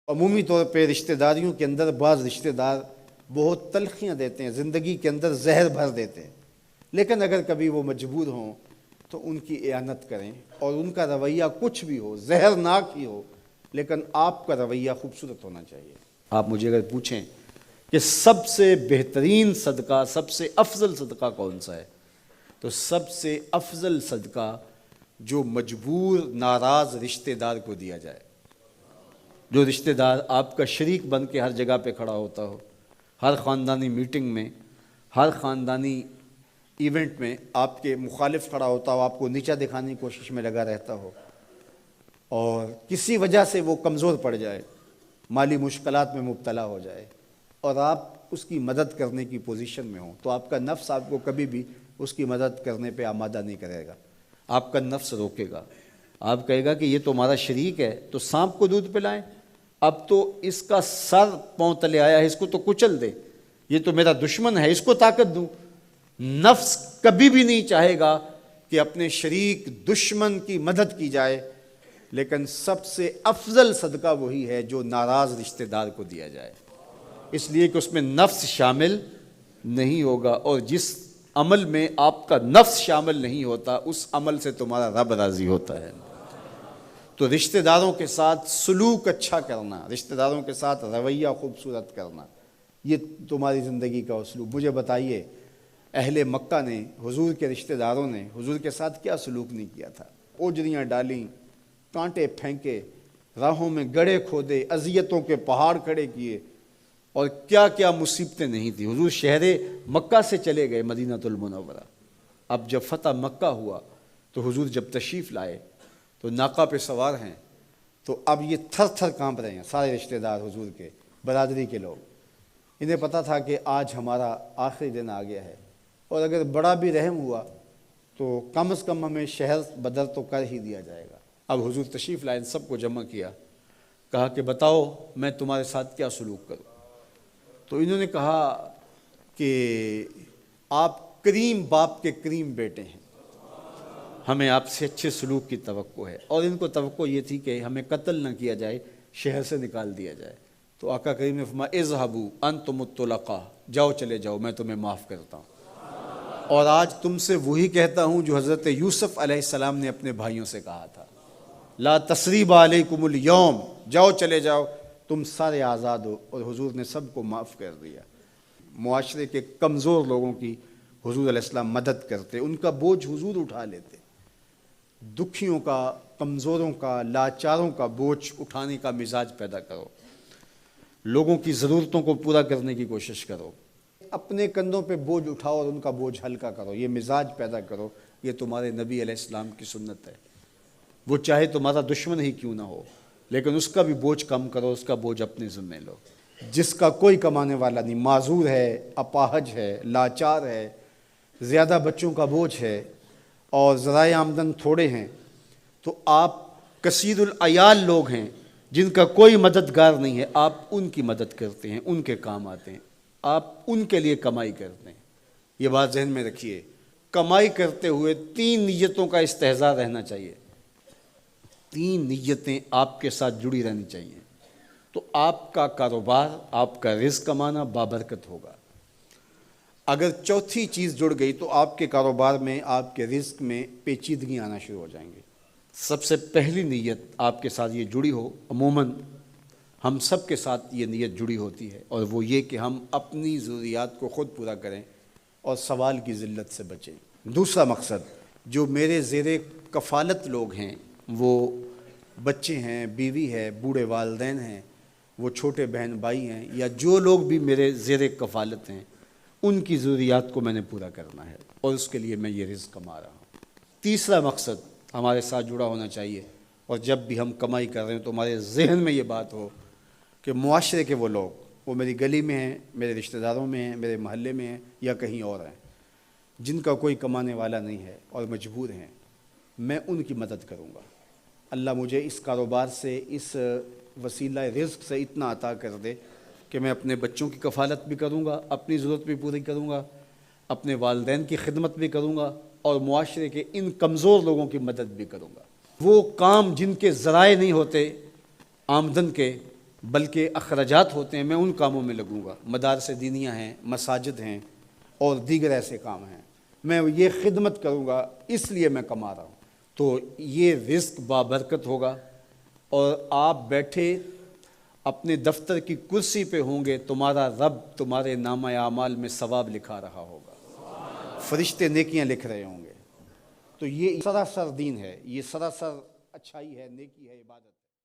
عمومی طور پہ رشتہ داریوں کے اندر بعض رشتہ دار بہت تلخیاں دیتے ہیں، زندگی کے اندر زہر بھر دیتے ہیں، لیکن اگر کبھی وہ مجبور ہوں تو ان کی اعانت کریں، اور ان کا رویہ کچھ بھی ہو، زہرناک ہی ہو، لیکن آپ کا رویہ خوبصورت ہونا چاہیے۔ آپ مجھے اگر پوچھیں کہ سب سے بہترین صدقہ، سب سے افضل صدقہ کون سا ہے، تو سب سے افضل صدقہ جو مجبور ناراض رشتہ دار کو دیا جائے، جو رشتہ دار آپ کا شریک بن کے ہر جگہ پہ کھڑا ہوتا ہو، ہر خاندانی میٹنگ میں، ہر خاندانی ایونٹ میں آپ کے مخالف کھڑا ہوتا ہو، آپ کو نیچا دکھانے کی کوشش میں لگا رہتا ہو، اور کسی وجہ سے وہ کمزور پڑ جائے، مالی مشکلات میں مبتلا ہو جائے، اور آپ اس کی مدد کرنے کی پوزیشن میں ہوں، تو آپ کا نفس آپ کو کبھی بھی اس کی مدد کرنے پہ آمادہ نہیں کرے گا، آپ کا نفس روکے گا، آپ کہے گا کہ یہ تو ہمارا شریک ہے، تو سانپ کو دودھ پلائیں، اب تو اس کا سر پاؤں تلے آیا ہے، اس کو تو کچل دے، یہ تو میرا دشمن ہے، اس کو طاقت دوں۔ نفس کبھی بھی نہیں چاہے گا کہ اپنے شریک دشمن کی مدد کی جائے، لیکن سب سے افضل صدقہ وہی ہے جو ناراض رشتہ دار کو دیا جائے، اس لیے کہ اس میں نفس شامل نہیں ہوگا، اور جس عمل میں آپ کا نفس شامل نہیں ہوتا اس عمل سے تمہارا رب راضی ہوتا ہے۔ تو رشتہ داروں کے ساتھ سلوک اچھا کرنا، رشتہ داروں کے ساتھ رویہ خوبصورت کرنا، یہ تمہاری زندگی کا اسلوب۔ مجھے بتائیے اہل مکہ نے، حضور کے رشتہ داروں نے حضور کے ساتھ کیا سلوک نہیں کیا تھا؟ اوجریاں ڈالیں، کانٹے پھینکے، راہوں میں گڑھے کھودے، اذیتوں کے پہاڑ کھڑے کیے، اور کیا کیا مصیبتیں نہیں تھیں۔ حضور شہر مکہ سے چلے گئے مدینہ المنورہ۔ اب جب فتح مکہ ہوا تو حضور جب تشریف لائے تو ناقہ پہ سوار ہیں، تو اب یہ تھر تھر کانپ رہے ہیں سارے رشتہ دار حضور کے، برادری کے لوگ۔ انہیں پتہ تھا کہ آج ہمارا آخری دن آ گیا ہے، اور اگر بڑا بھی رحم ہوا تو کم از کم ہمیں شہر بدر تو کر ہی دیا جائے گا۔ اب حضور تشریف لائے، سب کو جمع کیا، کہا کہ بتاؤ میں تمہارے ساتھ کیا سلوک کروں؟ تو انہوں نے کہا کہ آپ کریم باپ کے کریم بیٹے ہیں، ہمیں آپ سے اچھے سلوک کی توقع ہے، اور ان کو توقع یہ تھی کہ ہمیں قتل نہ کیا جائے، شہر سے نکال دیا جائے۔ تو آقا کریم نے فرمایا اذهبوا انتم الطلقاء، جاؤ چلے جاؤ، میں تمہیں معاف کرتا ہوں۔ اور آج تم سے وہی کہتا ہوں جو حضرت یوسف علیہ السلام نے اپنے بھائیوں سے کہا تھا، لا تثریب علیکم اليوم، جاؤ چلے جاؤ، تم سارے آزاد ہو۔ اور حضور نے سب کو معاف کر دیا۔ معاشرے کے کمزور لوگوں کی حضور علیہ السلام مدد کرتے، ان کا بوجھ حضور اٹھا لیتے۔ دکھیوں کا، کمزوروں کا، لاچاروں کا بوجھ اٹھانے کا مزاج پیدا کرو، لوگوں کی ضرورتوں کو پورا کرنے کی کوشش کرو، اپنے کندھوں پہ بوجھ اٹھاؤ اور ان کا بوجھ ہلکا کرو، یہ مزاج پیدا کرو۔ یہ تمہارے نبی علیہ السلام کی سنت ہے۔ وہ چاہے تمہارا دشمن ہی کیوں نہ ہو، لیکن اس کا بھی بوجھ کم کرو، اس کا بوجھ اپنے ذمہ لو۔ جس کا کوئی کمانے والا نہیں، معذور ہے، اپاہج ہے، لاچار ہے، زیادہ بچوں کا بوجھ ہے، اور ذرائع آمدن تھوڑے ہیں، تو آپ کثیر العیال لوگ ہیں جن کا کوئی مددگار نہیں ہے، آپ ان کی مدد کرتے ہیں، ان کے کام آتے ہیں، آپ ان کے لیے کمائی کرتے ہیں۔ یہ بات ذہن میں رکھیے، کمائی کرتے ہوئے 3 نیتوں کا استحضار رہنا چاہیے، 3 نیتیں آپ کے ساتھ جڑی رہنی چاہیے، تو آپ کا کاروبار، آپ کا رزق کمانا بابرکت ہوگا۔ اگر چوتھی چیز جڑ گئی تو آپ کے کاروبار میں، آپ کے رزق میں پیچیدگی آنا شروع ہو جائیں گی۔ سب سے پہلی نیت آپ کے ساتھ یہ جڑی ہو، عموماً ہم سب کے ساتھ یہ نیت جڑی ہوتی ہے، اور وہ یہ کہ ہم اپنی ضروریات کو خود پورا کریں اور سوال کی ذلت سے بچیں۔ دوسرا مقصد، جو میرے زیر کفالت لوگ ہیں، وہ بچے ہیں، بیوی ہے، بوڑھے والدین ہیں، وہ چھوٹے بہن بھائی ہیں، یا جو لوگ بھی میرے زیر کفالت ہیں، ان کی ضروریات کو میں نے پورا کرنا ہے، اور اس کے لیے میں یہ رزق کما رہا ہوں۔ تیسرا مقصد ہمارے ساتھ جڑا ہونا چاہیے، اور جب بھی ہم کمائی کر رہے ہیں تو ہمارے ذہن میں یہ بات ہو کہ معاشرے کے وہ لوگ، وہ میری گلی میں ہیں، میرے رشتہ داروں میں ہیں، میرے محلے میں ہیں، یا کہیں اور ہیں، جن کا کوئی کمانے والا نہیں ہے اور مجبور ہیں، میں ان کی مدد کروں گا۔ اللہ مجھے اس کاروبار سے، اس وسیلہ رزق سے اتنا عطا کر دے کہ میں اپنے بچوں کی کفالت بھی کروں گا، اپنی ضرورت بھی پوری کروں گا، اپنے والدین کی خدمت بھی کروں گا، اور معاشرے کے ان کمزور لوگوں کی مدد بھی کروں گا۔ وہ کام جن کے ذرائع نہیں ہوتے آمدن کے، بلکہ اخراجات ہوتے ہیں میں ان کاموں میں لگوں گا، مدارس دینیہ ہیں، مساجد ہیں اور دیگر ایسے کام ہیں، میں یہ خدمت کروں گا، اس لیے میں کما رہا ہوں، تو یہ رزق بابرکت ہوگا، اور آپ بیٹھے اپنے دفتر کی کرسی پہ ہوں گے، تمہارا رب تمہارے نامہ اعمال میں ثواب لکھا رہا ہوگا، فرشتے نیکیاں لکھ رہے ہوں گے۔ تو یہ سراسر دین ہے، یہ سراسر اچھائی ہے، نیکی ہے، عبادت ہے۔